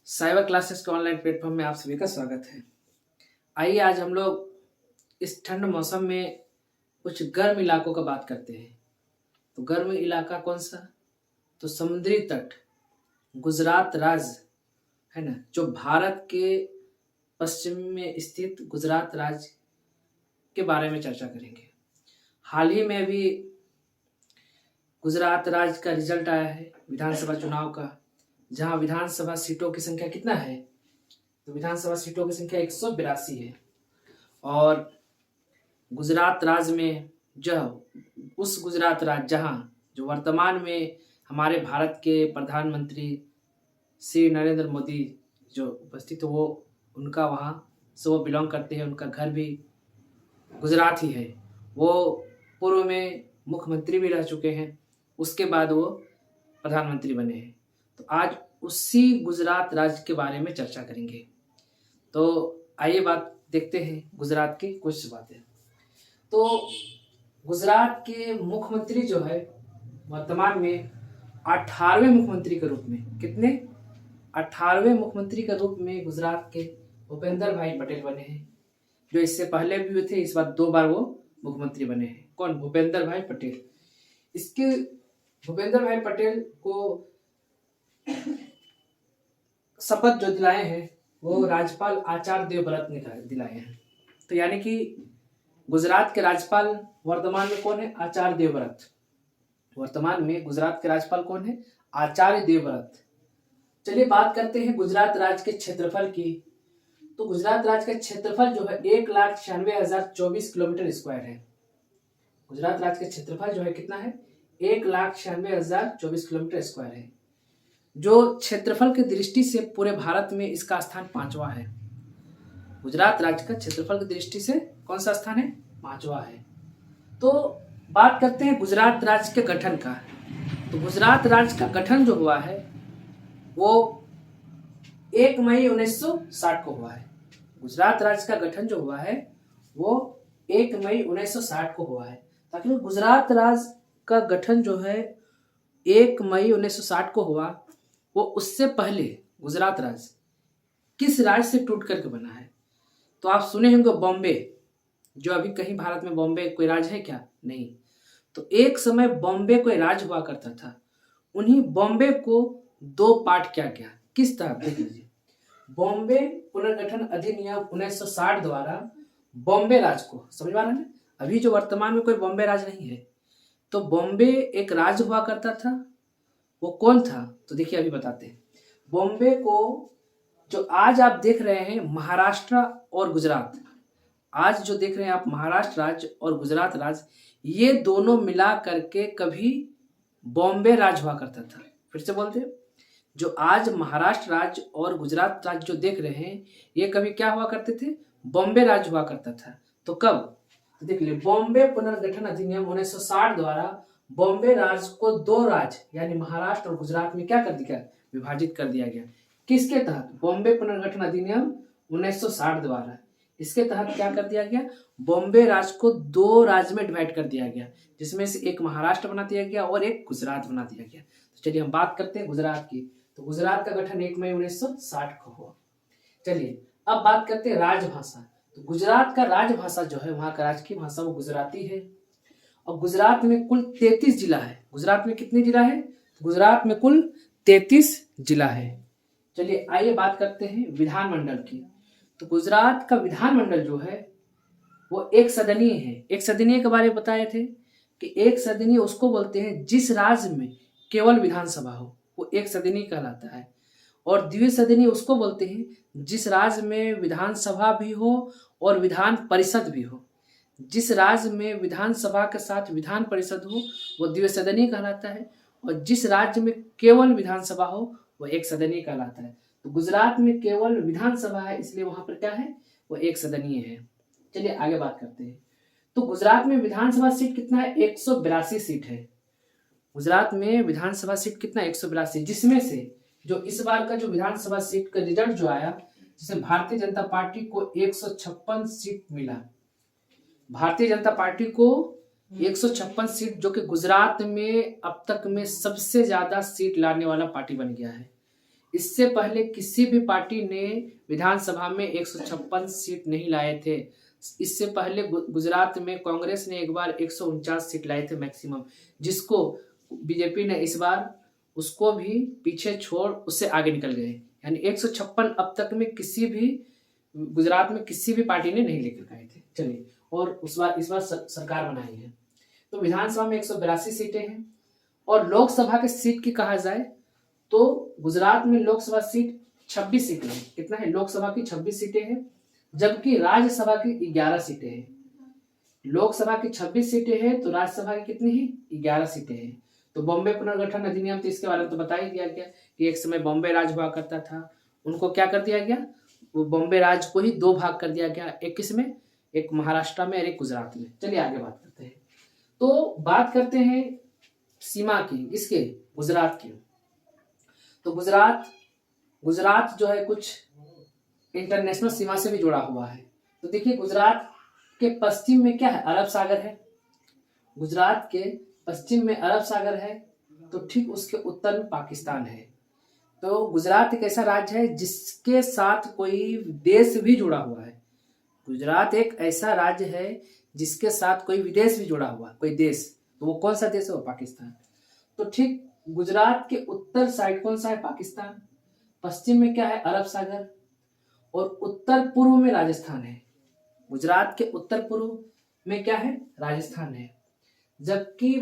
Cyber classes के online platform में आप सभी का स्वागत है। आइए आज हम लोग इस ठंड मौसम में कुछ गर्म इलाकों का बात करते हैं। तो गर्म इलाका कौन सा? तो समुद्री तट, गुजरात राज्य है ना, जो भारत के पश्चिम में स्थित गुजरात राज्य के बारे में चर्चा करेंगे। हाल ही में भी गुजरात राज्य का रिजल्ट आया है विधानसभा चुनाव का, जहां विधानसभा सीटों की संख्या कितना है? तो विधानसभा सीटों की संख्या 182 है। और गुजरात राज्य में उस गुजरात राज्य जहां जो वर्तमान में हमारे भारत के प्रधानमंत्री श्री नरेंद्र मोदी जो उपस्थित हो, वो उनका वहाँ से वो बिलोंग करते हैं, उनका घर भी गुजरात ही है। वो पूर्व में मुख्यमंत्री भी रह चुके हैं, उसके बाद वो प्रधानमंत्री बने हैं। तो आज उसी गुजरात राज्य के बारे में चर्चा करेंगे। तो आइए बात देखते हैं गुजरात की कुछ बातें। तो गुजरात के मुख्यमंत्री जो है वर्तमान में 18वें मुख्यमंत्री के रूप में, कितने? 18वें मुख्यमंत्री के रूप में गुजरात के भूपेंद्र भाई पटेल बने हैं, जो इससे पहले भी थे, इस बार 2 बार वो मुख्यमंत्री बने हैं। कौन? भूपेंद्र भाई पटेल। इसके भूपेंद्र भाई पटेल को शपथ जो दिलाए हैं वो राज्यपाल आचार्य देवव्रत ने दिलाए हैं। तो यानी कि गुजरात के राज्यपाल वर्तमान में कौन है? आचार्य देवव्रत। वर्तमान में गुजरात के राज्यपाल कौन है? आचार्य देवव्रत। चलिए बात करते हैं गुजरात राज्य के क्षेत्रफल की। तो गुजरात राज्य का क्षेत्रफल जो है 1,96,024 किलोमीटर स्क्वायर है। गुजरात राज्य का क्षेत्रफल जो है कितना है? 1,96,024 किलोमीटर स्क्वायर है, जो क्षेत्रफल की दृष्टि से पूरे भारत में इसका स्थान 5वां है। गुजरात राज्य का क्षेत्रफल की दृष्टि से कौन सा स्थान है? 5वां है। तो बात करते हैं गुजरात राज्य के गठन का। तो गुजरात राज्य का गठन जो हुआ है वो 1 मई 1960 को हुआ है। गुजरात राज्य का गठन जो हुआ है वो 1 मई 1960 को हुआ है। ताकि गुजरात राज्य का गठन जो है 1 मई 1960 को हुआ, वो उससे पहले गुजरात राज्य किस राज्य से टूट करके बना है? तो आप सुने होंगे बॉम्बे, जो अभी कहीं भारत में बॉम्बे कोई राज्य है क्या? नहीं। तो एक समय बॉम्बे कोई राज्य हुआ करता था, उन्हीं बॉम्बे को 2 पार्ट किया गया। किस तरह? देख लीजिए, बॉम्बे पुनर्गठन अधिनियम 1960 द्वारा बॉम्बे राज्य को, समझ में आ रहा है? अभी जो वर्तमान में कोई बॉम्बे राज्य नहीं है, तो बॉम्बे एक राज्य हुआ करता था। वो कौन था? तो देखिए अभी बताते हैं। बॉम्बे को जो आज आप देख रहे हैं महाराष्ट्र और गुजरात, आज जो देख रहे हैं आप महाराष्ट्र राज्य और गुजरात राज्य, ये दोनों मिला करके कभी बॉम्बे राज्य हुआ करता था। फिर से बोलते हैं, जो आज महाराष्ट्र राज्य और गुजरात राज्य जो देख रहे हैं, ये कभी क्या हुआ करते थे? बॉम्बे राज्य हुआ करता था। तो कब? तो देख लीजिए, बॉम्बे पुनर्गठन अधिनियम 1960 द्वारा बॉम्बे राज्य को 2 राज्य यानी महाराष्ट्र और गुजरात में क्या कर दिया? विभाजित कर दिया गया। किसके तहत? बॉम्बे पुनर्गठन अधिनियम 1960 द्वारा। इसके तहत क्या कर दिया गया? बॉम्बे राज्य को 2 राज्य में डिवाइड कर दिया गया, जिसमें से एक महाराष्ट्र बना दिया गया और एक गुजरात बना दिया गया। तो चलिए हम बात करते हैं गुजरात की। तो गुजरात का गठन 1 मई 1960 को हुआ। चलिए अब बात करते हैं राजभाषा। तो गुजरात का राजभाषा जो है, वहां का राज्य की भाषा वो गुजराती है। और गुजरात में कुल 33 जिला है। गुजरात में कितने जिला है? गुजरात में कुल 33 जिला है। चलिए आइए बात करते हैं विधानमंडल की। तो गुजरात का विधानमंडल जो है वो एक सदनीय है। एक सदनीय के बारे में बताए थे कि एक सदनीय उसको बोलते हैं जिस राज्य में केवल विधानसभा हो, वो एक सदनीय कहलाता है। और द्विसदनीय उसको बोलते हैं जिस राज्य में विधानसभा भी हो और विधान परिषद भी हो। जिस राज्य में विधानसभा के साथ विधान परिषद हो वो द्विसदनीय कहलाता है, और जिस राज्य में केवल विधानसभा हो वो एक सदनीय कहलाता है। तो गुजरात में केवल विधानसभा है, इसलिए वहां पर क्या है? वो एक सदनीय है। चलिए आगे बात करते हैं। तो गुजरात में विधानसभा सीट कितना है? 182 सीट है। गुजरात में विधानसभा सीट कितना? 182, जिसमें से जो इस बार का जो विधानसभा सीट का रिजल्ट जो आया, जिसमें भारतीय जनता पार्टी को 156 सीट मिला। भारतीय जनता पार्टी को 156 सीट, जो कि गुजरात में अब तक में सबसे ज्यादा सीट लाने वाला पार्टी बन गया है। इससे पहले किसी भी पार्टी ने विधानसभा में 156 सीट नहीं लाए थे। इससे पहले गुजरात में कांग्रेस ने एक बार 149 सीट लाए थे मैक्सिमम, जिसको बीजेपी ने इस बार उसको भी पीछे छोड़ उससे आगे निकल गए। यानी 156 अब तक में किसी भी गुजरात में किसी भी पार्टी ने नहीं लेकर गए थे। चलिए, और इस बार सरकार बनाई है। तो विधानसभा में 182 सीटें हैं। और लोकसभा के सीट की कहा जाए तो गुजरात में लोकसभा सीट 26 सीटें हैं। कितना है? लोकसभा की 26 सीटें हैं, जबकि राज्यसभा की 11 सीटें हैं। लोकसभा की 26 सीटें हैं तो राज्यसभा की कितनी है? 11 सीटें हैं। तो बॉम्बे पुनर्गठन अधिनियम, तो इसके बारे में तो बता ही दिया गया कि एक समय बॉम्बे राज हुआ करता था, उनको क्या कर दिया गया? वो बॉम्बे राज को ही 2 भाग कर दिया गया, एक किसमें? एक महाराष्ट्र में और एक गुजरात में। चलिए आगे बात करते हैं। तो बात करते हैं सीमा की, इसके गुजरात की। तो गुजरात जो है कुछ इंटरनेशनल सीमा से भी जुड़ा हुआ है। तो देखिए, गुजरात के पश्चिम में क्या है? अरब सागर है। गुजरात के पश्चिम में अरब सागर है, तो ठीक उसके उत्तर में पाकिस्तान है। तो गुजरात एक ऐसा राज्य है जिसके साथ कोई देश भी जुड़ा हुआ है। गुजरात एक ऐसा राज्य है जिसके साथ कोई विदेश भी जुड़ा हुआ है, कोई देश। तो वो कौन सा देश है? वो पाकिस्तान। तो ठीक गुजरात के उत्तर साइड कौन सा है? पाकिस्तान। पश्चिम में क्या है? अरब सागर। और उत्तर पूर्व में राजस्थान है। गुजरात के उत्तर पूर्व में क्या है? राजस्थान है। जबकि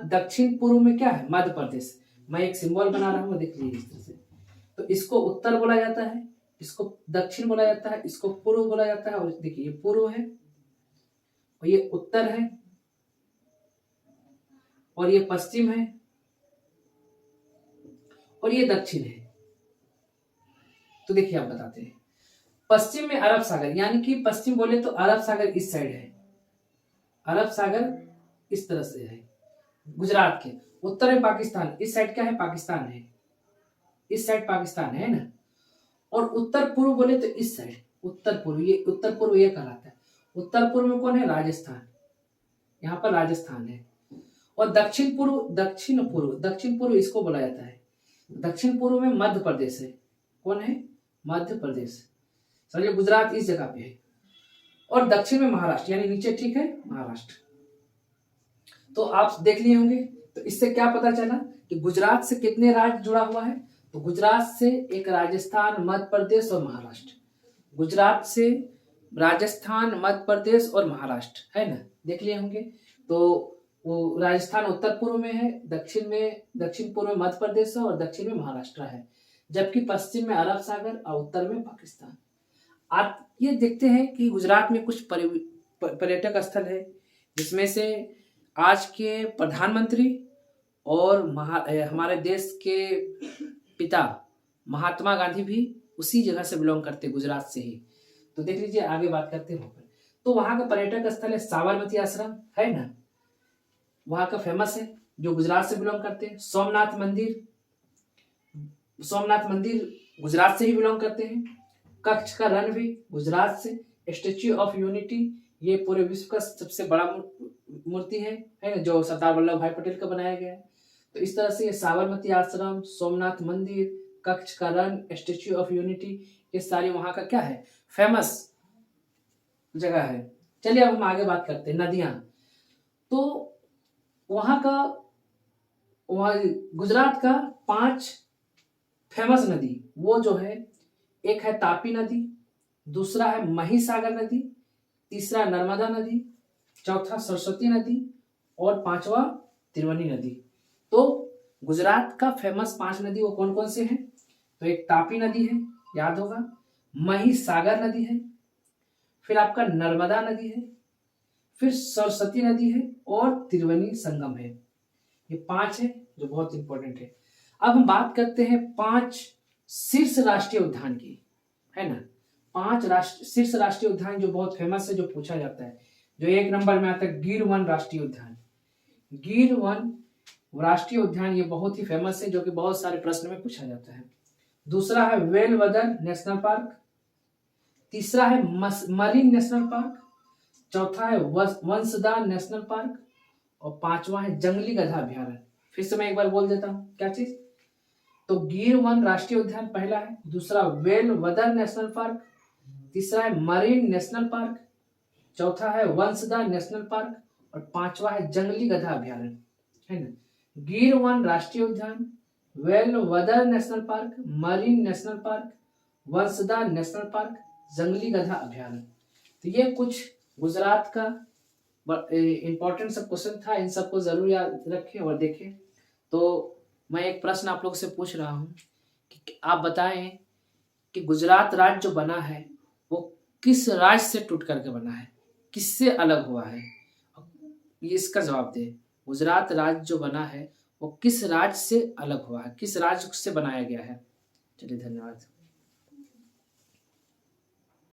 दक्षिण पूर्व में क्या है? मध्य प्रदेश। मैं एक सिंबल बना रहा हूं, देख लीजिए इस तरह से। तो इसको उत्तर बोला जाता है, इसको दक्षिण बोला जाता है, इसको पूर्व बोला जाता है। और देखिए, ये पूर्व है और ये उत्तर है और ये पश्चिम है और ये दक्षिण है। तो देखिए, आप बताते हैं। पश्चिम में अरब सागर, यानी कि पश्चिम बोले तो अरब सागर इस साइड है, अरब सागर इस तरह से है गुजरात के। उत्तर में पाकिस्तान, इस साइड क्या है? पाकिस्तान है, इस साइड पाकिस्तान है ना। और उत्तर पूर्व बोले तो इस साइड उत्तर पूर्व, ये उत्तर पूर्व ये कहलाता है। उत्तर पूर्व में कौन है? राजस्थान, यहाँ पर राजस्थान है। और दक्षिण पूर्व इसको बोला जाता है। दक्षिण पूर्व में मध्य प्रदेश है। कौन है? मध्य प्रदेश। समझिए, गुजरात इस जगह पे है। और दक्षिण में महाराष्ट्र, यानी नीचे ठीक है महाराष्ट्र। तो आप देख लिए होंगे। तो इससे क्या पता चला कि गुजरात से कितने राज्य जुड़ा हुआ है? तो गुजरात से एक राजस्थान, मध्य प्रदेश और महाराष्ट्र। गुजरात से राजस्थान, मध्य प्रदेश और महाराष्ट्र है ना, देख लिए होंगे। तो वो राजस्थान उत्तर पूर्व में है, दक्षिण पूर्व में मध्य प्रदेश है और दक्षिण में महाराष्ट्र है। जबकि पश्चिम में अरब सागर और उत्तर में पाकिस्तान। आप ये देखते हैं कि गुजरात में कुछ पर्यटक स्थल है, जिसमें से आज के प्रधानमंत्री और हमारे देश के पिता महात्मा गांधी भी उसी जगह से बिलोंग करते, गुजरात से ही। तो देख लीजिए, आगे बात करते हैं वहां पर। तो वहां का पर्यटक स्थल है साबरमती आश्रम, है ना, वहां का फेमस है, जो गुजरात से बिलोंग करते हैं। सोमनाथ मंदिर गुजरात से ही बिलोंग करते हैं। कच्छ का रण भी गुजरात से। स्टेच्यू ऑफ यूनिटी, ये पूरे विश्व का सबसे बड़ा मूर्ति है ना, जो सरदार वल्लभ भाई पटेल का बनाया गया है। तो इस तरह से ये साबरमती आश्रम, सोमनाथ मंदिर, कच्छ का रण, स्टेच्यू ऑफ यूनिटी, ये सारी वहां का क्या है? फेमस जगह है। चलिए, अब हम आगे बात करते हैं नदियां। तो वहां गुजरात का 5 फेमस नदी वो जो है, एक है तापी नदी, दूसरा है महिसागर नदी, तीसरा नर्मदा नदी, चौथा सरस्वती नदी और 5वां त्रिवेणी नदी। तो गुजरात का फेमस 5 नदी वो कौन कौन से हैं? तो एक तापी नदी है, याद होगा, महिसागर नदी है, फिर आपका नर्मदा नदी है, फिर सरस्वती नदी है और त्रिवेणी संगम है। ये 5 है जो बहुत इंपॉर्टेंट है। अब हम बात करते हैं 5 शीर्ष राष्ट्रीय उद्यान की, है ना। 5 शीर्ष राष्ट्रीय उद्यान जो बहुत फेमस है, जो पूछा जाता है, जो 1 नंबर में आता है गिर वन राष्ट्रीय उद्यान। गिर वन राष्ट्रीय उद्यान ये बहुत ही फेमस है, जो कि बहुत सारे प्रश्न में पूछा जाता है। दूसरा है वेलवदर नेशनल पार्क, तीसरा है मरीन नेशनल पार्क, चौथा है वंशदार नेशनल पार्क और 5वां है जंगली गधा अभ्यारण्य। फिर से मैं एक बार बोल देता हूँ, क्या चीज? तो गिर वन राष्ट्रीय उद्यान पहला है, दूसरा वेलवदर नेशनल पार्क, तीसरा है मरीन नेशनल पार्क, चौथा है वंशदा नेशनल पार्क और पांचवा है जंगली गधा अभयारण्य, है ना। गिर वन राष्ट्रीय उद्यान, Velavadar national park, marine national park, Vansda national park, जंगली गधा अभयारण्य। तो ये कुछ गुजरात का इंपॉर्टेंट सब क्वेश्चन था, इन सबको जरूर याद रखें और देखें। तो मैं एक प्रश्न आप लोग से पूछ रहा हूँ कि आप बताएं कि गुजरात राज्य जो बना है वो किस राज्य से टूट करके बना है, किससे अलग हुआ है, ये इसका जवाब दे। गुजरात राज्य जो बना है वो किस राज्य से अलग हुआ है, किस राज्य से बनाया गया है। चलिए धन्यवाद।